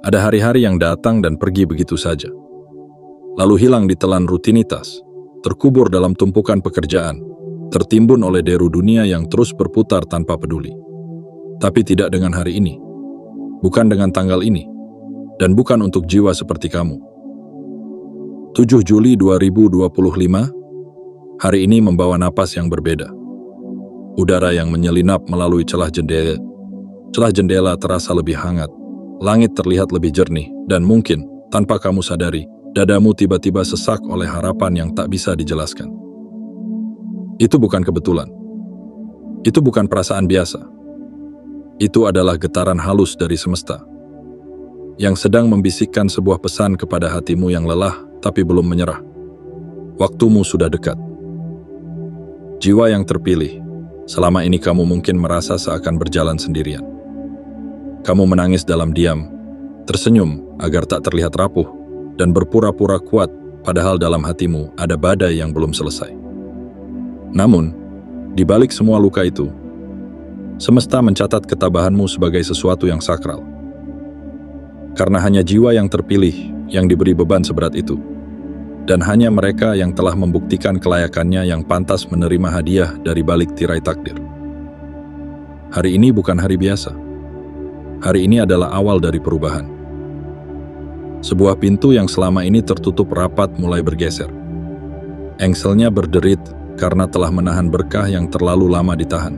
Ada hari-hari yang datang dan pergi begitu saja. Lalu hilang di telan rutinitas, terkubur dalam tumpukan pekerjaan, tertimbun oleh deru dunia yang terus berputar tanpa peduli. Tapi tidak dengan hari ini, bukan dengan tanggal ini, dan bukan untuk jiwa seperti kamu. 7 Juli 2025, hari ini membawa napas yang berbeda. Udara yang menyelinap melalui celah jendela. Celah jendela terasa lebih hangat, langit terlihat lebih jernih, dan mungkin, tanpa kamu sadari, dadamu tiba-tiba sesak oleh harapan yang tak bisa dijelaskan. Itu bukan kebetulan. Itu bukan perasaan biasa. Itu adalah getaran halus dari semesta, yang sedang membisikkan sebuah pesan kepada hatimu yang lelah tapi belum menyerah. Waktumu sudah dekat. Jiwa yang terpilih, selama ini kamu mungkin merasa seakan berjalan sendirian. Kamu menangis dalam diam, tersenyum agar tak terlihat rapuh, dan berpura-pura kuat padahal dalam hatimu ada badai yang belum selesai. Namun, di balik semua luka itu, semesta mencatat ketabahanmu sebagai sesuatu yang sakral. Karena hanya jiwa yang terpilih yang diberi beban seberat itu, dan hanya mereka yang telah membuktikan kelayakannya yang pantas menerima hadiah dari balik tirai takdir. Hari ini bukan hari biasa. Hari ini adalah awal dari perubahan. Sebuah pintu yang selama ini tertutup rapat mulai bergeser. Engselnya berderit karena telah menahan berkah yang terlalu lama ditahan.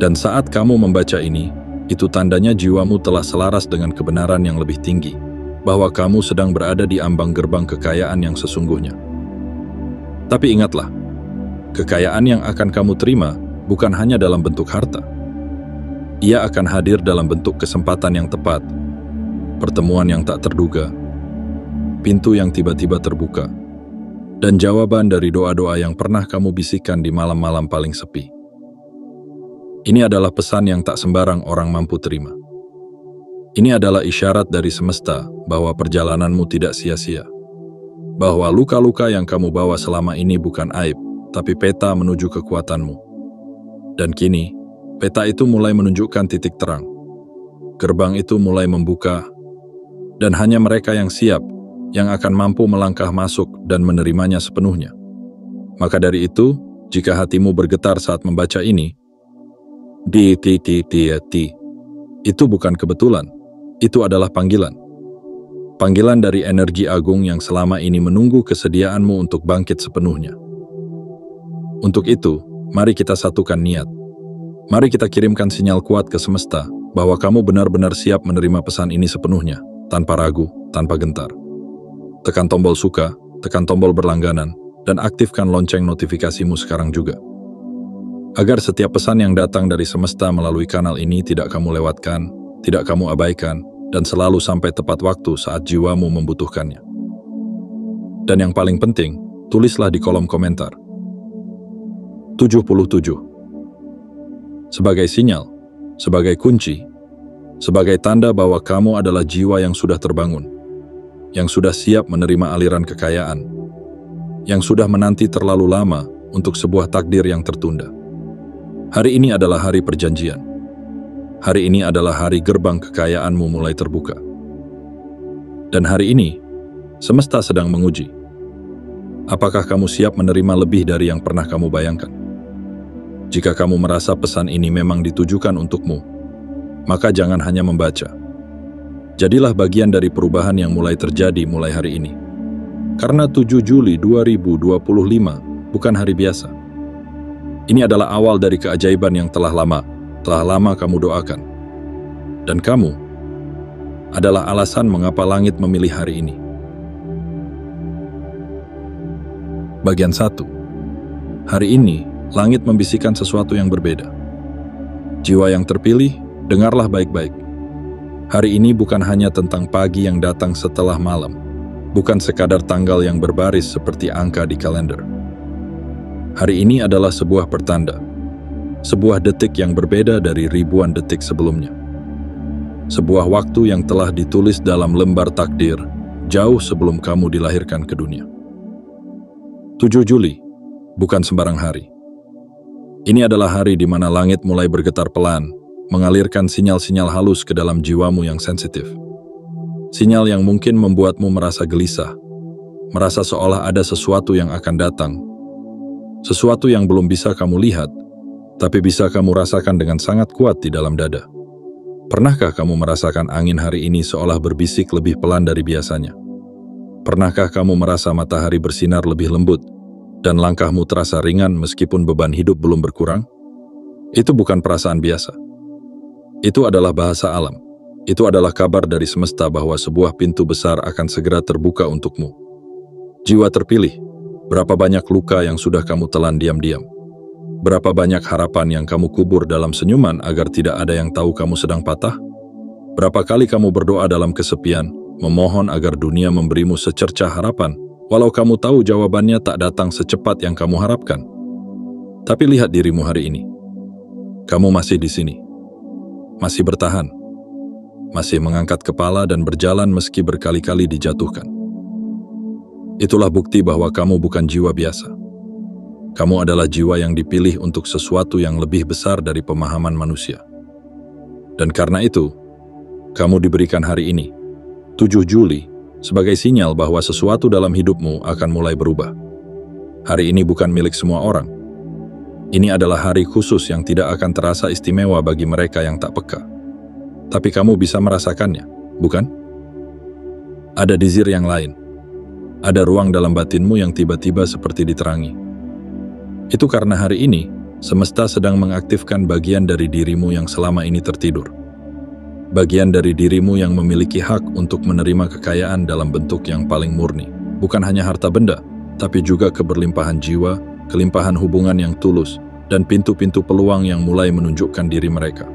Dan saat kamu membaca ini, itu tandanya jiwamu telah selaras dengan kebenaran yang lebih tinggi, bahwa kamu sedang berada di ambang gerbang kekayaan yang sesungguhnya. Tapi ingatlah, kekayaan yang akan kamu terima bukan hanya dalam bentuk harta. Ia akan hadir dalam bentuk kesempatan yang tepat, pertemuan yang tak terduga, pintu yang tiba-tiba terbuka, dan jawaban dari doa-doa yang pernah kamu bisikkan di malam-malam paling sepi. Ini adalah pesan yang tak sembarang orang mampu terima. Ini adalah isyarat dari semesta bahwa perjalananmu tidak sia-sia. Bahwa luka-luka yang kamu bawa selama ini bukan aib, tapi peta menuju kekuatanmu. Dan kini, peta itu mulai menunjukkan titik terang. Gerbang itu mulai membuka, dan hanya mereka yang siap yang akan mampu melangkah masuk dan menerimanya sepenuhnya. Maka dari itu, jika hatimu bergetar saat membaca ini, itu bukan kebetulan, itu adalah panggilan. Panggilan dari energi agung yang selama ini menunggu kesediaanmu untuk bangkit sepenuhnya. Untuk itu, mari kita satukan niat. Mari kita kirimkan sinyal kuat ke semesta bahwa kamu benar-benar siap menerima pesan ini sepenuhnya, tanpa ragu, tanpa gentar. Tekan tombol suka, tekan tombol berlangganan, dan aktifkan lonceng notifikasimu sekarang juga. Agar setiap pesan yang datang dari semesta melalui kanal ini tidak kamu lewatkan, tidak kamu abaikan, dan selalu sampai tepat waktu saat jiwamu membutuhkannya. Dan yang paling penting, tulislah di kolom komentar. 77. Sebagai sinyal, sebagai kunci, sebagai tanda bahwa kamu adalah jiwa yang sudah terbangun, yang sudah siap menerima aliran kekayaan, yang sudah menanti terlalu lama untuk sebuah takdir yang tertunda. Hari ini adalah hari perjanjian. Hari ini adalah hari gerbang kekayaanmu mulai terbuka. Dan hari ini, semesta sedang menguji. Apakah kamu siap menerima lebih dari yang pernah kamu bayangkan? Jika kamu merasa pesan ini memang ditujukan untukmu, maka jangan hanya membaca. Jadilah bagian dari perubahan yang mulai terjadi mulai hari ini. Karena 7 Juli 2025 bukan hari biasa. Ini adalah awal dari keajaiban yang telah lama kamu doakan. Dan kamu adalah alasan mengapa langit memilih hari ini. Bagian 1. Hari ini, langit membisikkan sesuatu yang berbeda. Jiwa yang terpilih, dengarlah baik-baik. Hari ini bukan hanya tentang pagi yang datang setelah malam, bukan sekadar tanggal yang berbaris seperti angka di kalender. Hari ini adalah sebuah pertanda, sebuah detik yang berbeda dari ribuan detik sebelumnya. Sebuah waktu yang telah ditulis dalam lembar takdir, jauh sebelum kamu dilahirkan ke dunia. 7 Juli, bukan sembarang hari. Ini adalah hari di mana langit mulai bergetar pelan, mengalirkan sinyal-sinyal halus ke dalam jiwamu yang sensitif. Sinyal yang mungkin membuatmu merasa gelisah, merasa seolah ada sesuatu yang akan datang, sesuatu yang belum bisa kamu lihat, tapi bisa kamu rasakan dengan sangat kuat di dalam dada. Pernahkah kamu merasakan angin hari ini seolah berbisik lebih pelan dari biasanya? Pernahkah kamu merasa matahari bersinar lebih lembut, dan langkahmu terasa ringan meskipun beban hidup belum berkurang? Itu bukan perasaan biasa. Itu adalah bahasa alam. Itu adalah kabar dari semesta bahwa sebuah pintu besar akan segera terbuka untukmu. Jiwa terpilih, berapa banyak luka yang sudah kamu telan diam-diam? Berapa banyak harapan yang kamu kubur dalam senyuman agar tidak ada yang tahu kamu sedang patah? Berapa kali kamu berdoa dalam kesepian, memohon agar dunia memberimu secercah harapan, walau kamu tahu jawabannya tak datang secepat yang kamu harapkan? Tapi lihat dirimu hari ini. Kamu masih di sini. Masih bertahan. Masih mengangkat kepala dan berjalan meski berkali-kali dijatuhkan. Itulah bukti bahwa kamu bukan jiwa biasa. Kamu adalah jiwa yang dipilih untuk sesuatu yang lebih besar dari pemahaman manusia. Dan karena itu, kamu diberikan hari ini, 7 Juli, sebagai sinyal bahwa sesuatu dalam hidupmu akan mulai berubah. Hari ini bukan milik semua orang. Ini adalah hari khusus yang tidak akan terasa istimewa bagi mereka yang tak peka. Tapi kamu bisa merasakannya, bukan? Ada dizir yang lain. Ada ruang dalam batinmu yang tiba-tiba seperti diterangi. Itu karena hari ini, semesta sedang mengaktifkan bagian dari dirimu yang selama ini tertidur. Bagian dari dirimu yang memiliki hak untuk menerima kekayaan dalam bentuk yang paling murni. Bukan hanya harta benda, tapi juga keberlimpahan jiwa, kelimpahan hubungan yang tulus, dan pintu-pintu peluang yang mulai menunjukkan diri mereka.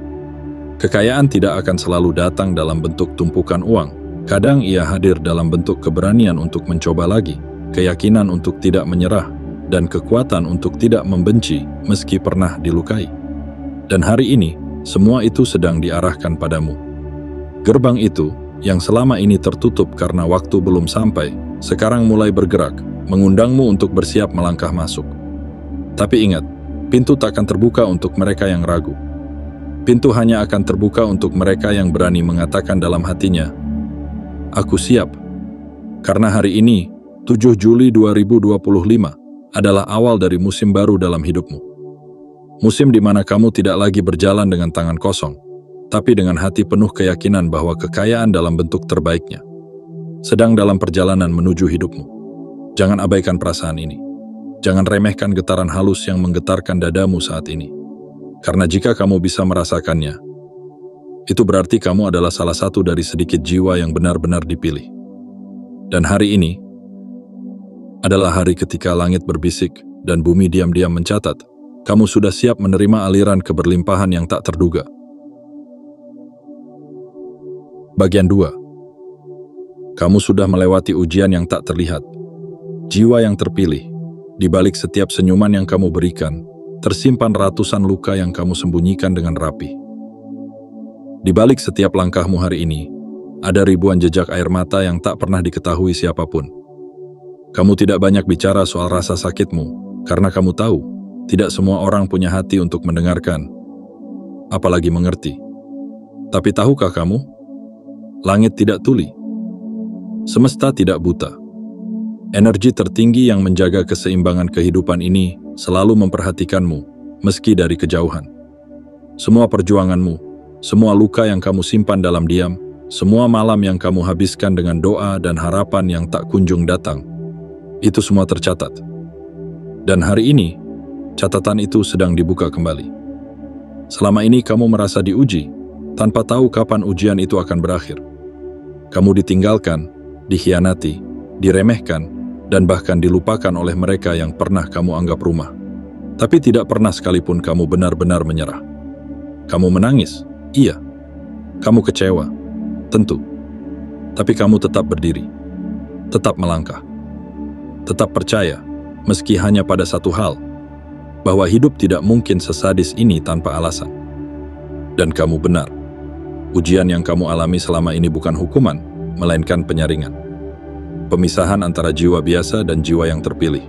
Kekayaan tidak akan selalu datang dalam bentuk tumpukan uang. Kadang ia hadir dalam bentuk keberanian untuk mencoba lagi, keyakinan untuk tidak menyerah, dan kekuatan untuk tidak membenci meski pernah dilukai. Dan hari ini, semua itu sedang diarahkan padamu. Gerbang itu, yang selama ini tertutup karena waktu belum sampai, sekarang mulai bergerak, mengundangmu untuk bersiap melangkah masuk. Tapi ingat, pintu tak akan terbuka untuk mereka yang ragu. Pintu hanya akan terbuka untuk mereka yang berani mengatakan dalam hatinya, "Aku siap." Karena hari ini, 7 Juli 2025, adalah awal dari musim baru dalam hidupmu. Musim di mana kamu tidak lagi berjalan dengan tangan kosong, tapi dengan hati penuh keyakinan bahwa kekayaan dalam bentuk terbaiknya sedang dalam perjalanan menuju hidupmu. Jangan abaikan perasaan ini. Jangan remehkan getaran halus yang menggetarkan dadamu saat ini. Karena jika kamu bisa merasakannya, itu berarti kamu adalah salah satu dari sedikit jiwa yang benar-benar dipilih. Dan hari ini adalah hari ketika langit berbisik dan bumi diam-diam mencatat, kamu sudah siap menerima aliran keberlimpahan yang tak terduga. Bagian 2. Kamu sudah melewati ujian yang tak terlihat. Jiwa yang terpilih, di balik setiap senyuman yang kamu berikan, tersimpan ratusan luka yang kamu sembunyikan dengan rapi. Di balik setiap langkahmu hari ini, ada ribuan jejak air mata yang tak pernah diketahui siapapun. Kamu tidak banyak bicara soal rasa sakitmu, karena kamu tahu, tidak semua orang punya hati untuk mendengarkan, apalagi mengerti. Tapi tahukah kamu? Langit tidak tuli. Semesta tidak buta. Energi tertinggi yang menjaga keseimbangan kehidupan ini selalu memperhatikanmu, meski dari kejauhan. Semua perjuanganmu, semua luka yang kamu simpan dalam diam, semua malam yang kamu habiskan dengan doa dan harapan yang tak kunjung datang, itu semua tercatat. Dan hari ini, catatan itu sedang dibuka kembali. Selama ini kamu merasa diuji, tanpa tahu kapan ujian itu akan berakhir. Kamu ditinggalkan, dikhianati, diremehkan, dan bahkan dilupakan oleh mereka yang pernah kamu anggap rumah. Tapi tidak pernah sekalipun kamu benar-benar menyerah. Kamu menangis, iya. Kamu kecewa, tentu. Tapi kamu tetap berdiri, tetap melangkah, tetap percaya, meski hanya pada satu hal, bahwa hidup tidak mungkin sesadis ini tanpa alasan. Dan kamu benar. Ujian yang kamu alami selama ini bukan hukuman, melainkan penyaringan. Pemisahan antara jiwa biasa dan jiwa yang terpilih.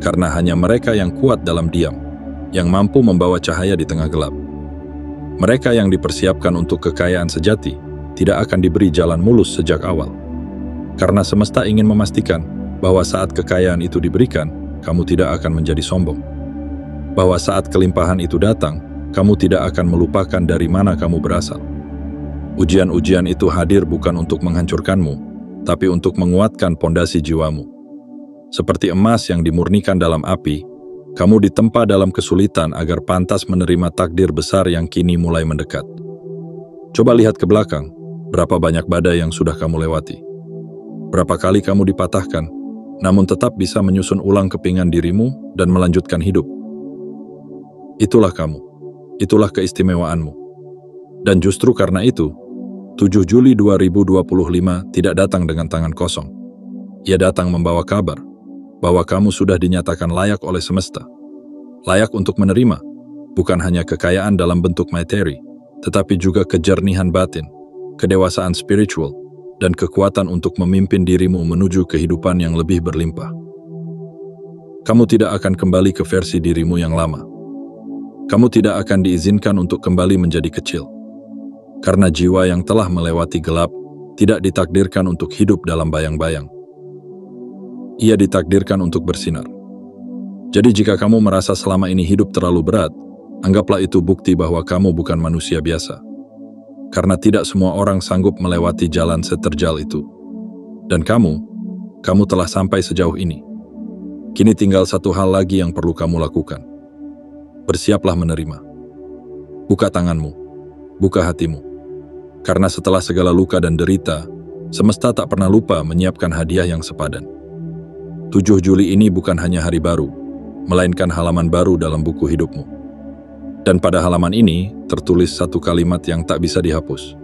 Karena hanya mereka yang kuat dalam diam, yang mampu membawa cahaya di tengah gelap. Mereka yang dipersiapkan untuk kekayaan sejati, tidak akan diberi jalan mulus sejak awal. Karena semesta ingin memastikan bahwa saat kekayaan itu diberikan, kamu tidak akan menjadi sombong. Bahwa saat kelimpahan itu datang, kamu tidak akan melupakan dari mana kamu berasal. Ujian-ujian itu hadir bukan untuk menghancurkanmu, tapi untuk menguatkan pondasi jiwamu. Seperti emas yang dimurnikan dalam api, kamu ditempa dalam kesulitan agar pantas menerima takdir besar yang kini mulai mendekat. Coba lihat ke belakang, berapa banyak badai yang sudah kamu lewati. Berapa kali kamu dipatahkan, namun tetap bisa menyusun ulang kepingan dirimu dan melanjutkan hidup. Itulah kamu, itulah keistimewaanmu. Dan justru karena itu, 7 Juli 2025 tidak datang dengan tangan kosong. Ia datang membawa kabar bahwa kamu sudah dinyatakan layak oleh semesta. Layak untuk menerima, bukan hanya kekayaan dalam bentuk materi, tetapi juga kejernihan batin, kedewasaan spiritual, dan kekuatan untuk memimpin dirimu menuju kehidupan yang lebih berlimpah. Kamu tidak akan kembali ke versi dirimu yang lama. Kamu tidak akan diizinkan untuk kembali menjadi kecil. Karena jiwa yang telah melewati gelap tidak ditakdirkan untuk hidup dalam bayang-bayang. Ia ditakdirkan untuk bersinar. Jadi jika kamu merasa selama ini hidup terlalu berat, anggaplah itu bukti bahwa kamu bukan manusia biasa. Karena tidak semua orang sanggup melewati jalan seterjal itu. Dan kamu telah sampai sejauh ini. Kini tinggal satu hal lagi yang perlu kamu lakukan. Bersiaplah menerima. Buka tanganmu, buka hatimu. Karena setelah segala luka dan derita, semesta tak pernah lupa menyiapkan hadiah yang sepadan. 7 Juli ini bukan hanya hari baru, melainkan halaman baru dalam buku hidupmu. Dan pada halaman ini tertulis satu kalimat yang tak bisa dihapus.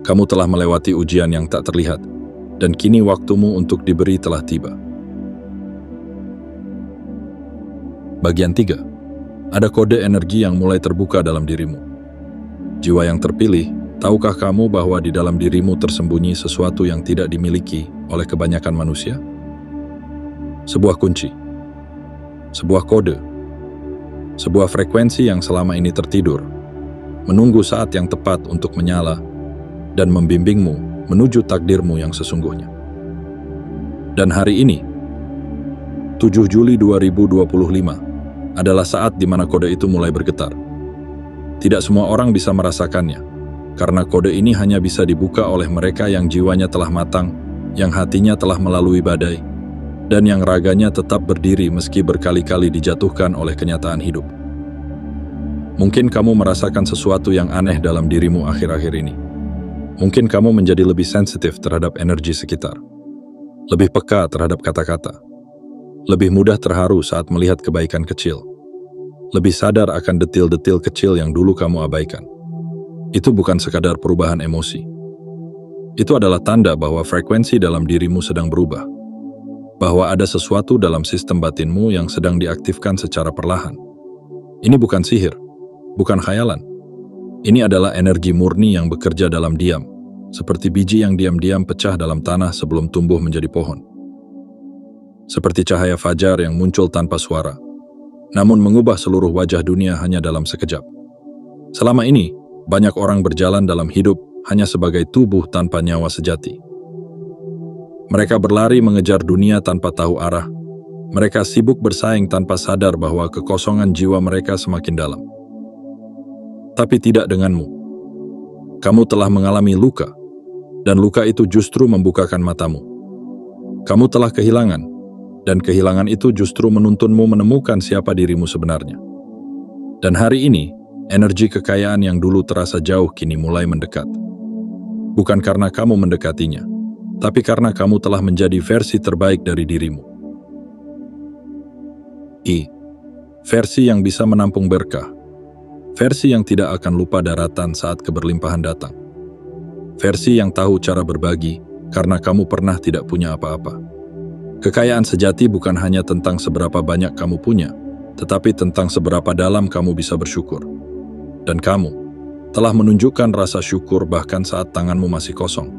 Kamu telah melewati ujian yang tak terlihat, dan kini waktumu untuk diberi telah tiba. Bagian 3. Ada kode energi yang mulai terbuka dalam dirimu. Jiwa yang terpilih, tahukah kamu bahwa di dalam dirimu tersembunyi sesuatu yang tidak dimiliki oleh kebanyakan manusia? Sebuah kunci, sebuah kode, sebuah frekuensi yang selama ini tertidur, menunggu saat yang tepat untuk menyala dan membimbingmu menuju takdirmu yang sesungguhnya. Dan hari ini, 7 Juli 2025, adalah saat di mana kode itu mulai bergetar. Tidak semua orang bisa merasakannya, karena kode ini hanya bisa dibuka oleh mereka yang jiwanya telah matang, yang hatinya telah melalui badai, dan yang raganya tetap berdiri meski berkali-kali dijatuhkan oleh kenyataan hidup. Mungkin kamu merasakan sesuatu yang aneh dalam dirimu akhir-akhir ini. Mungkin kamu menjadi lebih sensitif terhadap energi sekitar, lebih peka terhadap kata-kata, lebih mudah terharu saat melihat kebaikan kecil, lebih sadar akan detil-detil kecil yang dulu kamu abaikan. Itu bukan sekadar perubahan emosi. Itu adalah tanda bahwa frekuensi dalam dirimu sedang berubah. Bahwa ada sesuatu dalam sistem batinmu yang sedang diaktifkan secara perlahan. Ini bukan sihir, bukan khayalan. Ini adalah energi murni yang bekerja dalam diam, seperti biji yang diam-diam pecah dalam tanah sebelum tumbuh menjadi pohon. Seperti cahaya fajar yang muncul tanpa suara, namun mengubah seluruh wajah dunia hanya dalam sekejap. Selama ini, banyak orang berjalan dalam hidup hanya sebagai tubuh tanpa nyawa sejati. Mereka berlari mengejar dunia tanpa tahu arah. Mereka sibuk bersaing tanpa sadar bahwa kekosongan jiwa mereka semakin dalam. Tapi tidak denganmu. Kamu telah mengalami luka, dan luka itu justru membukakan matamu. Kamu telah kehilangan, dan kehilangan itu justru menuntunmu menemukan siapa dirimu sebenarnya. Dan hari ini, energi kekayaan yang dulu terasa jauh kini mulai mendekat. Bukan karena kamu mendekatinya, tapi karena kamu telah menjadi versi terbaik dari dirimu. Versi yang bisa menampung berkah. Versi yang tidak akan lupa daratan saat keberlimpahan datang. Versi yang tahu cara berbagi karena kamu pernah tidak punya apa-apa. Kekayaan sejati bukan hanya tentang seberapa banyak kamu punya, tetapi tentang seberapa dalam kamu bisa bersyukur. Dan kamu telah menunjukkan rasa syukur bahkan saat tanganmu masih kosong.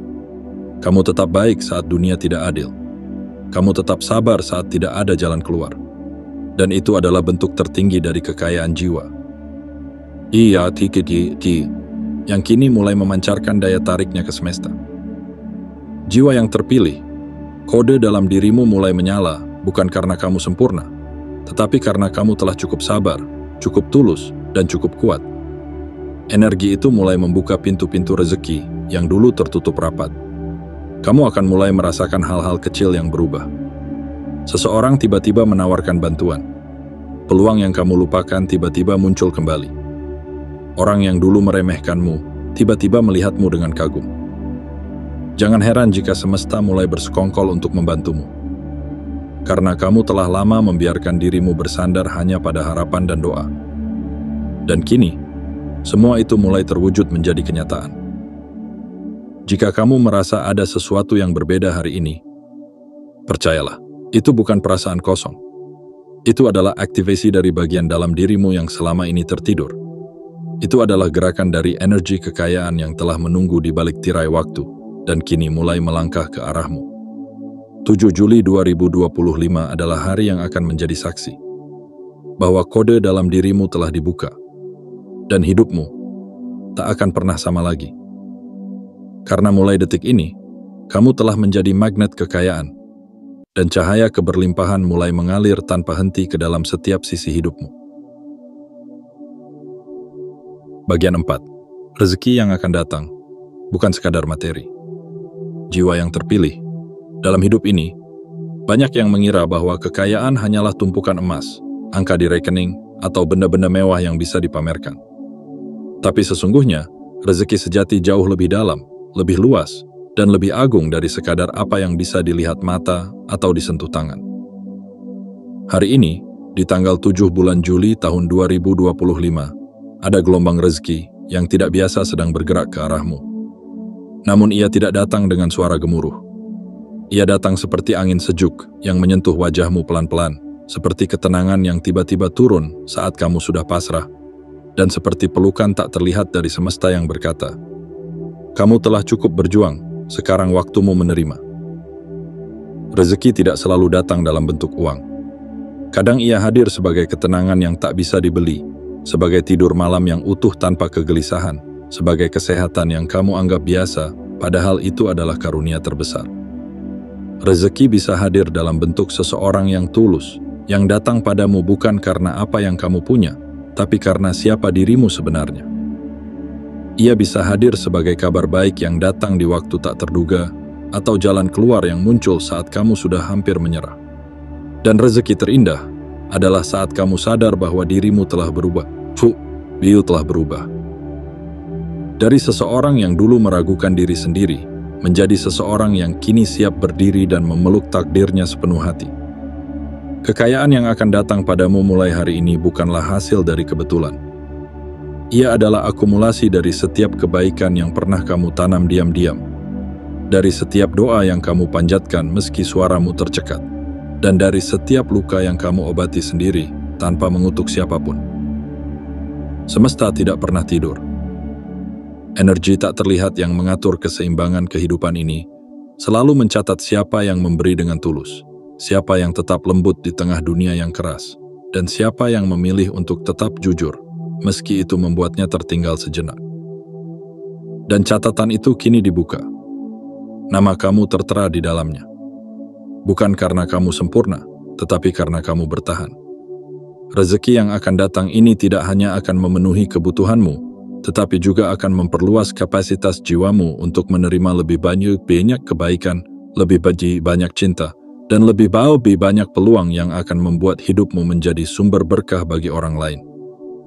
Kamu tetap baik saat dunia tidak adil. Kamu tetap sabar saat tidak ada jalan keluar. Dan itu adalah bentuk tertinggi dari kekayaan jiwa. yang kini mulai memancarkan daya tariknya ke semesta. Jiwa yang terpilih, kode dalam dirimu mulai menyala bukan karena kamu sempurna, tetapi karena kamu telah cukup sabar, cukup tulus, dan cukup kuat. Energi itu mulai membuka pintu-pintu rezeki yang dulu tertutup rapat. Kamu akan mulai merasakan hal-hal kecil yang berubah. Seseorang tiba-tiba menawarkan bantuan. Peluang yang kamu lupakan tiba-tiba muncul kembali. Orang yang dulu meremehkanmu tiba-tiba melihatmu dengan kagum. Jangan heran jika semesta mulai bersekongkol untuk membantumu. Karena kamu telah lama membiarkan dirimu bersandar hanya pada harapan dan doa. Dan kini, semua itu mulai terwujud menjadi kenyataan. Jika kamu merasa ada sesuatu yang berbeda hari ini, percayalah, itu bukan perasaan kosong. Itu adalah aktivasi dari bagian dalam dirimu yang selama ini tertidur. Itu adalah gerakan dari energi kekayaan yang telah menunggu di balik tirai waktu dan kini mulai melangkah ke arahmu. 7 Juli 2025 adalah hari yang akan menjadi saksi bahwa kode dalam dirimu telah dibuka dan hidupmu tak akan pernah sama lagi. Karena mulai detik ini, kamu telah menjadi magnet kekayaan dan cahaya keberlimpahan mulai mengalir tanpa henti ke dalam setiap sisi hidupmu. Bagian 4. Rezeki yang akan datang bukan sekadar materi. Jiwa yang terpilih. Dalam hidup ini, banyak yang mengira bahwa kekayaan hanyalah tumpukan emas, angka di rekening, atau benda-benda mewah yang bisa dipamerkan. Tapi sesungguhnya, rezeki sejati jauh lebih dalam, lebih luas, dan lebih agung dari sekadar apa yang bisa dilihat mata atau disentuh tangan. Hari ini, di tanggal 7 bulan Juli tahun 2025, ada gelombang rezeki yang tidak biasa sedang bergerak ke arahmu. Namun ia tidak datang dengan suara gemuruh. Ia datang seperti angin sejuk yang menyentuh wajahmu pelan-pelan, seperti ketenangan yang tiba-tiba turun saat kamu sudah pasrah, dan seperti pelukan tak terlihat dari semesta yang berkata, "Kamu telah cukup berjuang, sekarang waktumu menerima." Rezeki tidak selalu datang dalam bentuk uang. Kadang ia hadir sebagai ketenangan yang tak bisa dibeli, sebagai tidur malam yang utuh tanpa kegelisahan, sebagai kesehatan yang kamu anggap biasa, padahal itu adalah karunia terbesar. Rezeki bisa hadir dalam bentuk seseorang yang tulus, yang datang padamu bukan karena apa yang kamu punya, tapi karena siapa dirimu sebenarnya. Ia bisa hadir sebagai kabar baik yang datang di waktu tak terduga, atau jalan keluar yang muncul saat kamu sudah hampir menyerah. Dan rezeki terindah adalah saat kamu sadar bahwa dirimu telah berubah. Biu telah berubah. Dari seseorang yang dulu meragukan diri sendiri, menjadi seseorang yang kini siap berdiri dan memeluk takdirnya sepenuh hati. Kekayaan yang akan datang padamu mulai hari ini bukanlah hasil dari kebetulan. Ia adalah akumulasi dari setiap kebaikan yang pernah kamu tanam diam-diam, dari setiap doa yang kamu panjatkan meski suaramu tercekat, dan dari setiap luka yang kamu obati sendiri tanpa mengutuk siapapun. Semesta tidak pernah tidur. Energi tak terlihat yang mengatur keseimbangan kehidupan ini selalu mencatat siapa yang memberi dengan tulus, siapa yang tetap lembut di tengah dunia yang keras, dan siapa yang memilih untuk tetap jujur, meski itu membuatnya tertinggal sejenak. Dan catatan itu kini dibuka. Nama kamu tertera di dalamnya. Bukan karena kamu sempurna, tetapi karena kamu bertahan. Rezeki yang akan datang ini tidak hanya akan memenuhi kebutuhanmu, tetapi juga akan memperluas kapasitas jiwamu untuk menerima lebih banyak kebaikan, lebih banyak cinta, dan lebih banyak peluang yang akan membuat hidupmu menjadi sumber berkah bagi orang lain.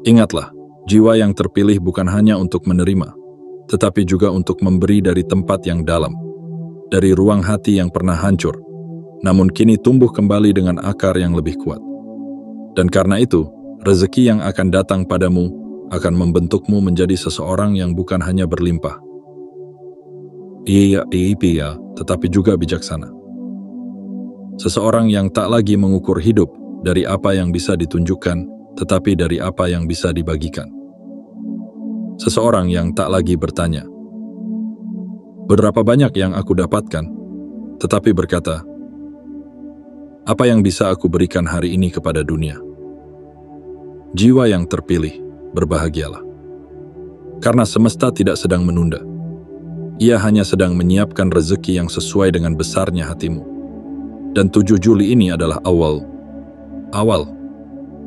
Ingatlah, jiwa yang terpilih bukan hanya untuk menerima, tetapi juga untuk memberi dari tempat yang dalam, dari ruang hati yang pernah hancur, namun kini tumbuh kembali dengan akar yang lebih kuat. Dan karena itu, rezeki yang akan datang padamu akan membentukmu menjadi seseorang yang bukan hanya berlimpah, tetapi juga bijaksana. Seseorang yang tak lagi mengukur hidup dari apa yang bisa ditunjukkan, tetapi dari apa yang bisa dibagikan. Seseorang yang tak lagi bertanya, "Berapa banyak yang aku dapatkan?" tetapi berkata, "Apa yang bisa aku berikan hari ini kepada dunia?" Jiwa yang terpilih, berbahagialah. Karena semesta tidak sedang menunda. Ia hanya sedang menyiapkan rezeki yang sesuai dengan besarnya hatimu. Dan 7 Juli ini adalah awal.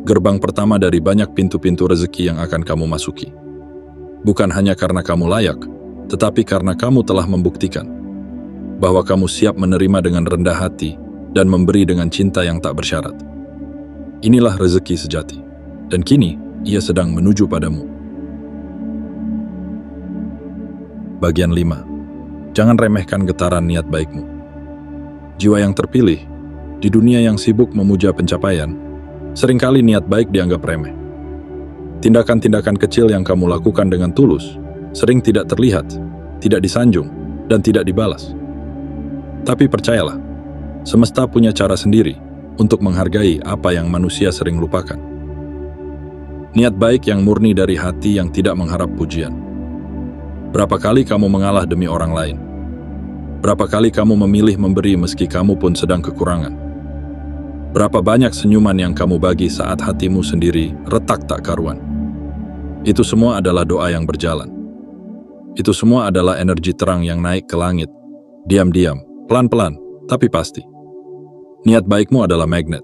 Gerbang pertama dari banyak pintu-pintu rezeki yang akan kamu masuki. Bukan hanya karena kamu layak, tetapi karena kamu telah membuktikan bahwa kamu siap menerima dengan rendah hati dan memberi dengan cinta yang tak bersyarat. Inilah rezeki sejati, dan kini ia sedang menuju padamu. Bagian 5. Jangan remehkan getaran niat baikmu. Jiwa yang terpilih, di dunia yang sibuk memuja pencapaian, seringkali niat baik dianggap remeh. Tindakan-tindakan kecil yang kamu lakukan dengan tulus, sering tidak terlihat, tidak disanjung, dan tidak dibalas. Tapi percayalah, semesta punya cara sendiri untuk menghargai apa yang manusia sering lupakan. Niat baik yang murni dari hati yang tidak mengharap pujian. Berapa kali kamu mengalah demi orang lain? Berapa kali kamu memilih memberi meski kamu pun sedang kekurangan? Berapa banyak senyuman yang kamu bagi saat hatimu sendiri retak tak karuan? Itu semua adalah doa yang berjalan. Itu semua adalah energi terang yang naik ke langit, diam-diam, pelan-pelan, tapi pasti. Niat baikmu adalah magnet.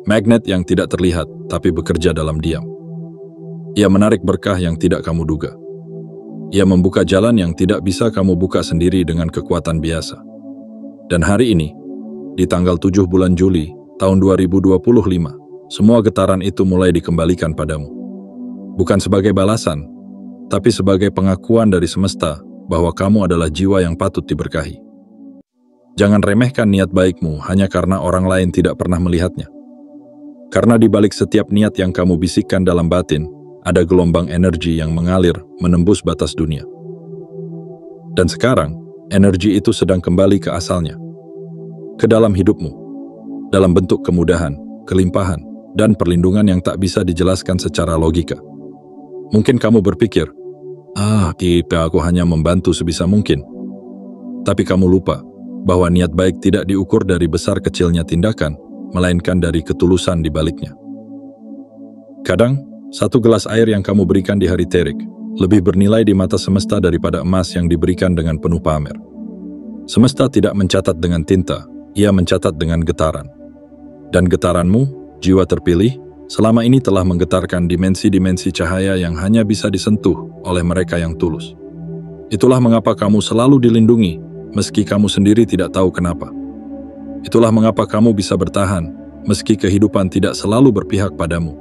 Magnet yang tidak terlihat, tapi bekerja dalam diam. Ia menarik berkah yang tidak kamu duga. Ia membuka jalan yang tidak bisa kamu buka sendiri dengan kekuatan biasa. Dan hari ini, di tanggal 7 bulan Juli, tahun 2025, semua getaran itu mulai dikembalikan padamu. Bukan sebagai balasan, tapi sebagai pengakuan dari semesta bahwa kamu adalah jiwa yang patut diberkahi. Jangan remehkan niat baikmu hanya karena orang lain tidak pernah melihatnya. Karena di balik setiap niat yang kamu bisikkan dalam batin, ada gelombang energi yang mengalir menembus batas dunia. Dan sekarang, energi itu sedang kembali ke asalnya. Ke dalam hidupmu. Dalam bentuk kemudahan, kelimpahan, dan perlindungan yang tak bisa dijelaskan secara logika. Mungkin kamu berpikir, aku hanya membantu sebisa mungkin. Tapi kamu lupa bahwa niat baik tidak diukur dari besar kecilnya tindakan, melainkan dari ketulusan di baliknya. Kadang, satu gelas air yang kamu berikan di hari terik lebih bernilai di mata semesta daripada emas yang diberikan dengan penuh pamer. Semesta tidak mencatat dengan tinta, ia mencatat dengan getaran. Dan getaranmu, jiwa terpilih, selama ini telah menggetarkan dimensi-dimensi cahaya yang hanya bisa disentuh oleh mereka yang tulus. Itulah mengapa kamu selalu dilindungi, meski kamu sendiri tidak tahu kenapa. Itulah mengapa kamu bisa bertahan, meski kehidupan tidak selalu berpihak padamu.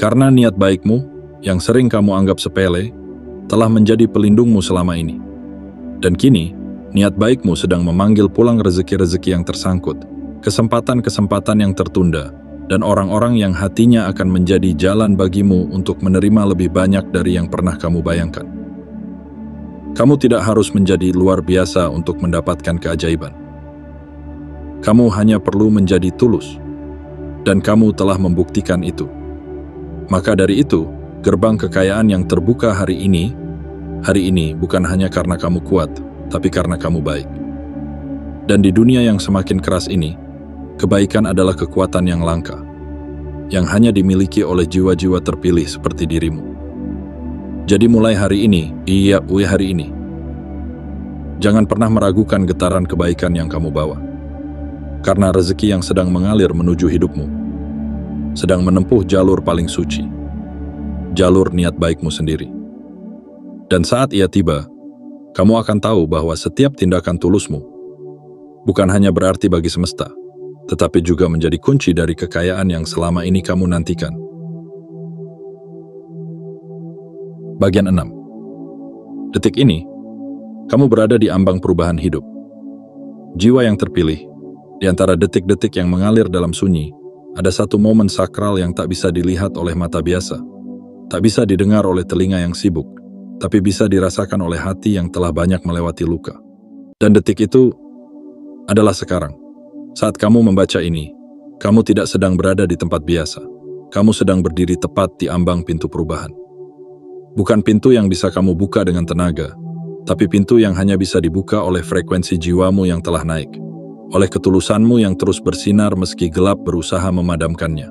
Karena niat baikmu, yang sering kamu anggap sepele, telah menjadi pelindungmu selama ini. Dan kini, niat baikmu sedang memanggil pulang rezeki-rezeki yang tersangkut, kesempatan-kesempatan yang tertunda, dan orang-orang yang hatinya akan menjadi jalan bagimu untuk menerima lebih banyak dari yang pernah kamu bayangkan. Kamu tidak harus menjadi luar biasa untuk mendapatkan keajaiban. Kamu hanya perlu menjadi tulus, dan kamu telah membuktikan itu. Maka dari itu, gerbang kekayaan yang terbuka hari ini bukan hanya karena kamu kuat, tapi karena kamu baik. Dan di dunia yang semakin keras ini, kebaikan adalah kekuatan yang langka, yang hanya dimiliki oleh jiwa-jiwa terpilih seperti dirimu. Jadi mulai hari ini, hari ini, jangan pernah meragukan getaran kebaikan yang kamu bawa. Karena rezeki yang sedang mengalir menuju hidupmu, sedang menempuh jalur paling suci, jalur niat baikmu sendiri. Dan saat ia tiba, kamu akan tahu bahwa setiap tindakan tulusmu bukan hanya berarti bagi semesta, tetapi juga menjadi kunci dari kekayaan yang selama ini kamu nantikan. Bagian 6. Detik ini, kamu berada di ambang perubahan hidup. Jiwa yang terpilih, di antara detik-detik yang mengalir dalam sunyi, ada satu momen sakral yang tak bisa dilihat oleh mata biasa, tak bisa didengar oleh telinga yang sibuk, tapi bisa dirasakan oleh hati yang telah banyak melewati luka. Dan detik itu adalah sekarang. Saat kamu membaca ini, kamu tidak sedang berada di tempat biasa. Kamu sedang berdiri tepat di ambang pintu perubahan. Bukan pintu yang bisa kamu buka dengan tenaga, tapi pintu yang hanya bisa dibuka oleh frekuensi jiwamu yang telah naik, oleh ketulusanmu yang terus bersinar meski gelap berusaha memadamkannya,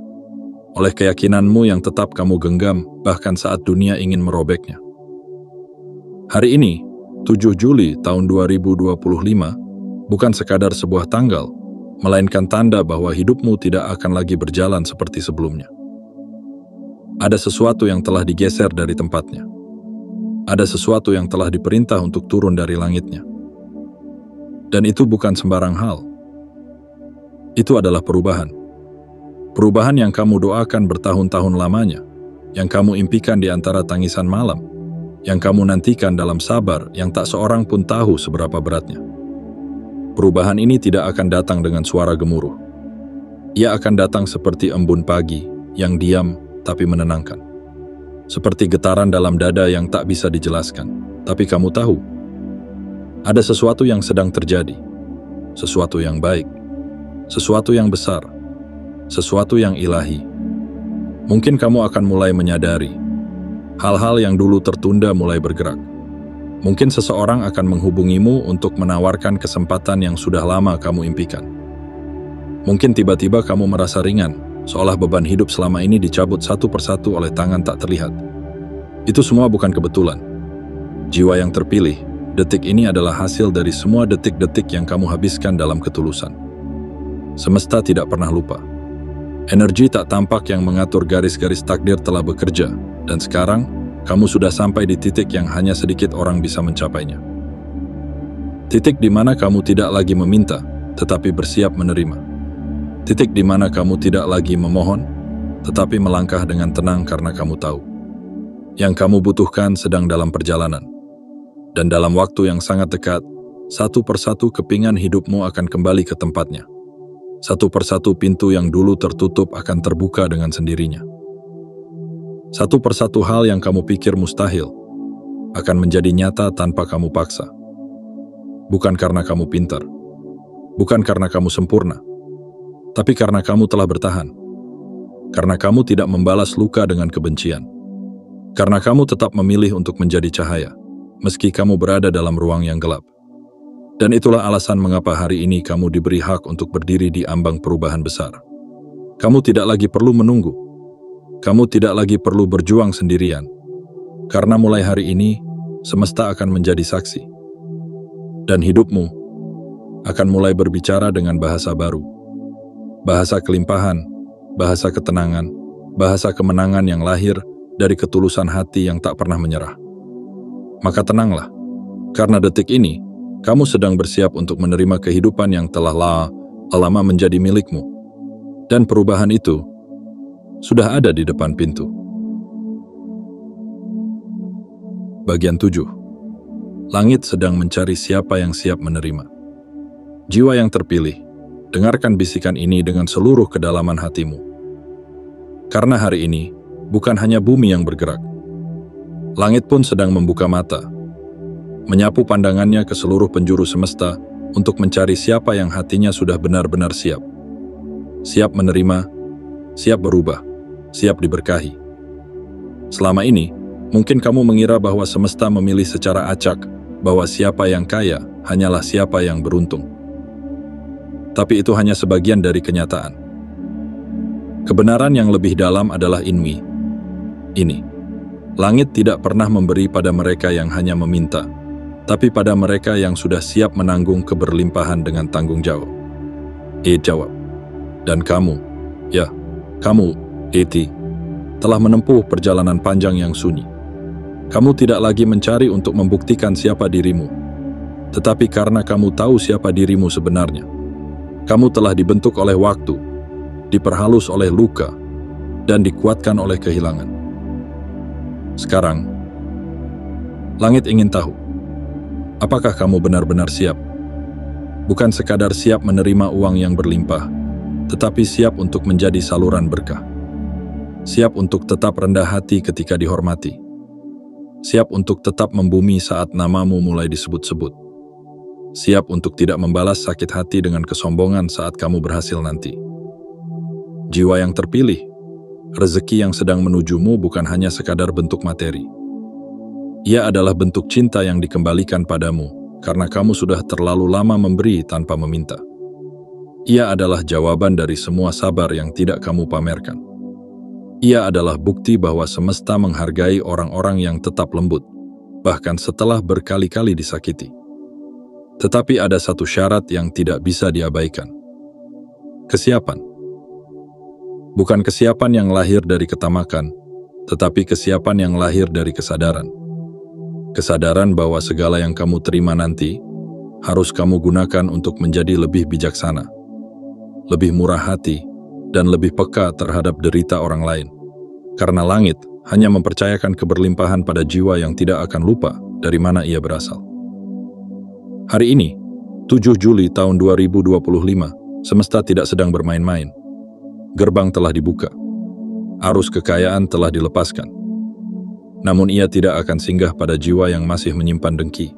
oleh keyakinanmu yang tetap kamu genggam bahkan saat dunia ingin merobeknya. Hari ini, 7 Juli tahun 2025, bukan sekadar sebuah tanggal, melainkan tanda bahwa hidupmu tidak akan lagi berjalan seperti sebelumnya. Ada sesuatu yang telah digeser dari tempatnya. Ada sesuatu yang telah diperintah untuk turun dari langitnya. Dan itu bukan sembarang hal. Itu adalah perubahan. Perubahan yang kamu doakan bertahun-tahun lamanya, yang kamu impikan di antara tangisan malam, yang kamu nantikan dalam sabar yang tak seorang pun tahu seberapa beratnya. Perubahan ini tidak akan datang dengan suara gemuruh. Ia akan datang seperti embun pagi yang diam tapi menenangkan. Seperti getaran dalam dada yang tak bisa dijelaskan, tapi kamu tahu. Ada sesuatu yang sedang terjadi, sesuatu yang baik, sesuatu yang besar, sesuatu yang ilahi. Mungkin kamu akan mulai menyadari, hal-hal yang dulu tertunda mulai bergerak. Mungkin seseorang akan menghubungimu untuk menawarkan kesempatan yang sudah lama kamu impikan. Mungkin tiba-tiba kamu merasa ringan, seolah beban hidup selama ini dicabut satu persatu oleh tangan tak terlihat. Itu semua bukan kebetulan. Jiwa yang terpilih, detik ini adalah hasil dari semua detik-detik yang kamu habiskan dalam ketulusan. Semesta tidak pernah lupa. Energi tak tampak yang mengatur garis-garis takdir telah bekerja, dan sekarang kamu sudah sampai di titik yang hanya sedikit orang bisa mencapainya. Titik di mana kamu tidak lagi meminta, tetapi bersiap menerima. Titik di mana kamu tidak lagi memohon, tetapi melangkah dengan tenang karena kamu tahu. Yang kamu butuhkan sedang dalam perjalanan. Dan dalam waktu yang sangat dekat, satu persatu kepingan hidupmu akan kembali ke tempatnya. Satu persatu pintu yang dulu tertutup akan terbuka dengan sendirinya. Satu persatu hal yang kamu pikir mustahil akan menjadi nyata tanpa kamu paksa. Bukan karena kamu pintar, bukan karena kamu sempurna, tapi karena kamu telah bertahan. Karena kamu tidak membalas luka dengan kebencian. Karena kamu tetap memilih untuk menjadi cahaya, meski kamu berada dalam ruang yang gelap. Dan itulah alasan mengapa hari ini kamu diberi hak untuk berdiri di ambang perubahan besar. Kamu tidak lagi perlu menunggu. Kamu tidak lagi perlu berjuang sendirian. Karena mulai hari ini, semesta akan menjadi saksi. Dan hidupmu akan mulai berbicara dengan bahasa baru. Bahasa kelimpahan, bahasa ketenangan, bahasa kemenangan yang lahir dari ketulusan hati yang tak pernah menyerah. Maka tenanglah, karena detik ini, kamu sedang bersiap untuk menerima kehidupan yang telah lama menjadi milikmu. Dan perubahan itu sudah ada di depan pintu. Bagian 7. Langit sedang mencari siapa yang siap menerima. Jiwa yang terpilih, dengarkan bisikan ini dengan seluruh kedalaman hatimu. Karena hari ini, bukan hanya bumi yang bergerak. Langit pun sedang membuka mata, menyapu pandangannya ke seluruh penjuru semesta untuk mencari siapa yang hatinya sudah benar-benar siap. Siap menerima, siap berubah, siap diberkahi. Selama ini, mungkin kamu mengira bahwa semesta memilih secara acak, bahwa siapa yang kaya hanyalah siapa yang beruntung. Tapi itu hanya sebagian dari kenyataan. Kebenaran yang lebih dalam adalah ini. Langit tidak pernah memberi pada mereka yang hanya meminta, tapi pada mereka yang sudah siap menanggung keberlimpahan dengan tanggung jawab. Jawab. Dan kamu, Eti, telah menempuh perjalanan panjang yang sunyi. Kamu tidak lagi mencari untuk membuktikan siapa dirimu, tetapi karena kamu tahu siapa dirimu sebenarnya. Kamu telah dibentuk oleh waktu, diperhalus oleh luka, dan dikuatkan oleh kehilangan. Sekarang, langit ingin tahu, apakah kamu benar-benar siap? Bukan sekadar siap menerima uang yang berlimpah, tetapi siap untuk menjadi saluran berkah. Siap untuk tetap rendah hati ketika dihormati. Siap untuk tetap membumi saat namamu mulai disebut-sebut. Siap untuk tidak membalas sakit hati dengan kesombongan saat kamu berhasil nanti. Jiwa yang terpilih, rezeki yang sedang menujumu bukan hanya sekadar bentuk materi. Ia adalah bentuk cinta yang dikembalikan padamu, karena kamu sudah terlalu lama memberi tanpa meminta. Ia adalah jawaban dari semua sabar yang tidak kamu pamerkan. Ia adalah bukti bahwa semesta menghargai orang-orang yang tetap lembut, bahkan setelah berkali-kali disakiti. Tetapi ada satu syarat yang tidak bisa diabaikan. Kesiapan. Bukan kesiapan yang lahir dari ketamakan, tetapi kesiapan yang lahir dari kesadaran. Kesadaran bahwa segala yang kamu terima nanti harus kamu gunakan untuk menjadi lebih bijaksana, lebih murah hati, dan lebih peka terhadap derita orang lain. Karena langit hanya mempercayakan keberlimpahan pada jiwa yang tidak akan lupa dari mana ia berasal. Hari ini, 7 Juli tahun 2025, semesta tidak sedang bermain-main. Gerbang telah dibuka. Arus kekayaan telah dilepaskan. Namun ia tidak akan singgah pada jiwa yang masih menyimpan dengki.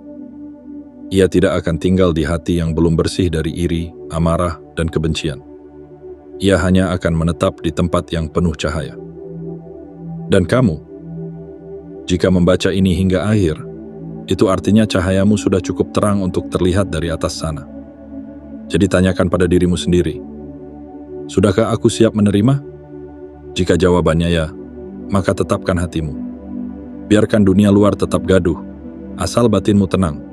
Ia tidak akan tinggal di hati yang belum bersih dari iri, amarah, dan kebencian. Ia hanya akan menetap di tempat yang penuh cahaya. Dan kamu, jika membaca ini hingga akhir, itu artinya cahayamu sudah cukup terang untuk terlihat dari atas sana. Jadi tanyakan pada dirimu sendiri, sudahkah aku siap menerima? Jika jawabannya ya, maka tetapkan hatimu. Biarkan dunia luar tetap gaduh, asal batinmu tenang.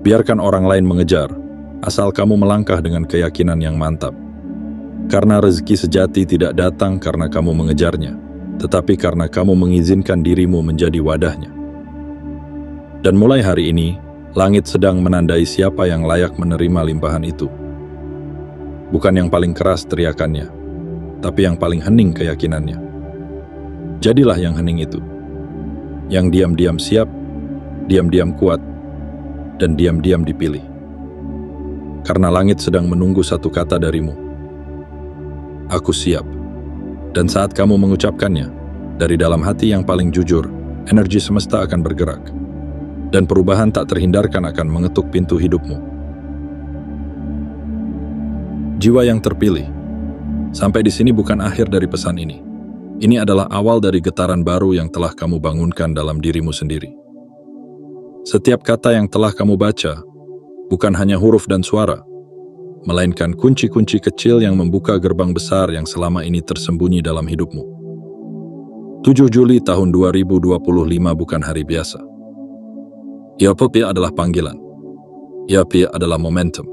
Biarkan orang lain mengejar, asal kamu melangkah dengan keyakinan yang mantap. Karena rezeki sejati tidak datang karena kamu mengejarnya, tetapi karena kamu mengizinkan dirimu menjadi wadahnya. Dan mulai hari ini, langit sedang menandai siapa yang layak menerima limpahan itu. Bukan yang paling keras teriakannya, tapi yang paling hening keyakinannya. Jadilah yang hening itu. Yang diam-diam siap, diam-diam kuat, dan diam-diam dipilih. Karena langit sedang menunggu satu kata darimu. Aku siap. Dan saat kamu mengucapkannya, dari dalam hati yang paling jujur, energi semesta akan bergerak. Dan perubahan tak terhindarkan akan mengetuk pintu hidupmu. Jiwa yang terpilih. Sampai di sini bukan akhir dari pesan ini. Ini adalah awal dari getaran baru yang telah kamu bangunkan dalam dirimu sendiri. Setiap kata yang telah kamu baca, bukan hanya huruf dan suara, melainkan kunci-kunci kecil yang membuka gerbang besar yang selama ini tersembunyi dalam hidupmu. 7 Juli tahun 2025 bukan hari biasa. Yapi adalah panggilan. Yapi adalah momentum.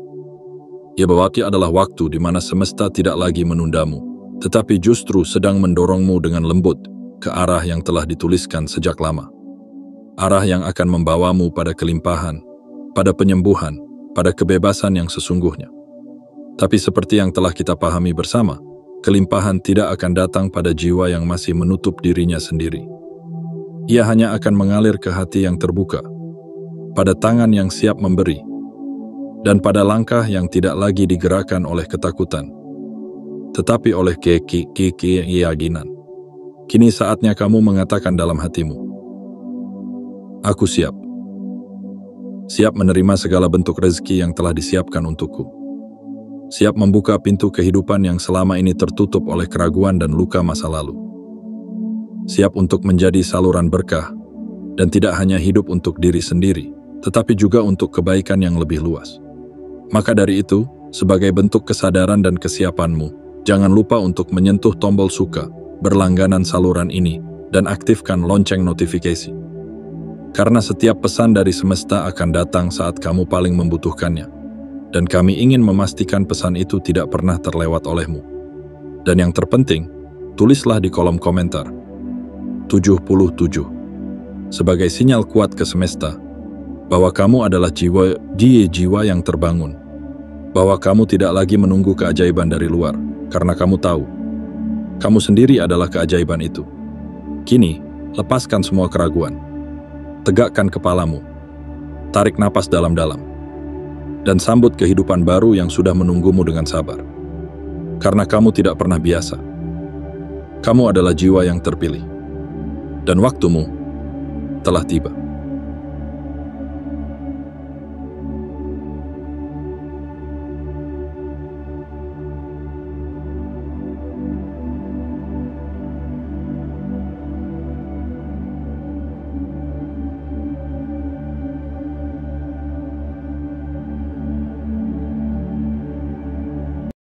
Yabawaki adalah waktu di mana semesta tidak lagi menundamu, tetapi justru sedang mendorongmu dengan lembut ke arah yang telah dituliskan sejak lama. Arah yang akan membawamu pada kelimpahan, pada penyembuhan, pada kebebasan yang sesungguhnya. Tapi seperti yang telah kita pahami bersama, kelimpahan tidak akan datang pada jiwa yang masih menutup dirinya sendiri. Ia hanya akan mengalir ke hati yang terbuka, pada tangan yang siap memberi, dan pada langkah yang tidak lagi digerakkan oleh ketakutan, tetapi oleh keyakinan. Kini saatnya kamu mengatakan dalam hatimu, aku siap. Siap menerima segala bentuk rezeki yang telah disiapkan untukku. Siap membuka pintu kehidupan yang selama ini tertutup oleh keraguan dan luka masa lalu. Siap untuk menjadi saluran berkah, dan tidak hanya hidup untuk diri sendiri, tetapi juga untuk kebaikan yang lebih luas. Maka dari itu, sebagai bentuk kesadaran dan kesiapanmu, jangan lupa untuk menyentuh tombol suka, berlangganan saluran ini, dan aktifkan lonceng notifikasi. Karena setiap pesan dari semesta akan datang saat kamu paling membutuhkannya, dan kami ingin memastikan pesan itu tidak pernah terlewat olehmu. Dan yang terpenting, tulislah di kolom komentar 77 sebagai sinyal kuat ke semesta bahwa kamu adalah jiwa yang terbangun, bahwa kamu tidak lagi menunggu keajaiban dari luar, karena kamu tahu, kamu sendiri adalah keajaiban itu. Kini, lepaskan semua keraguan. Tegakkan kepalamu. Tarik napas dalam-dalam. Dan sambut kehidupan baru yang sudah menunggumu dengan sabar. Karena kamu tidak pernah biasa. Kamu adalah jiwa yang terpilih. Dan waktumu telah tiba.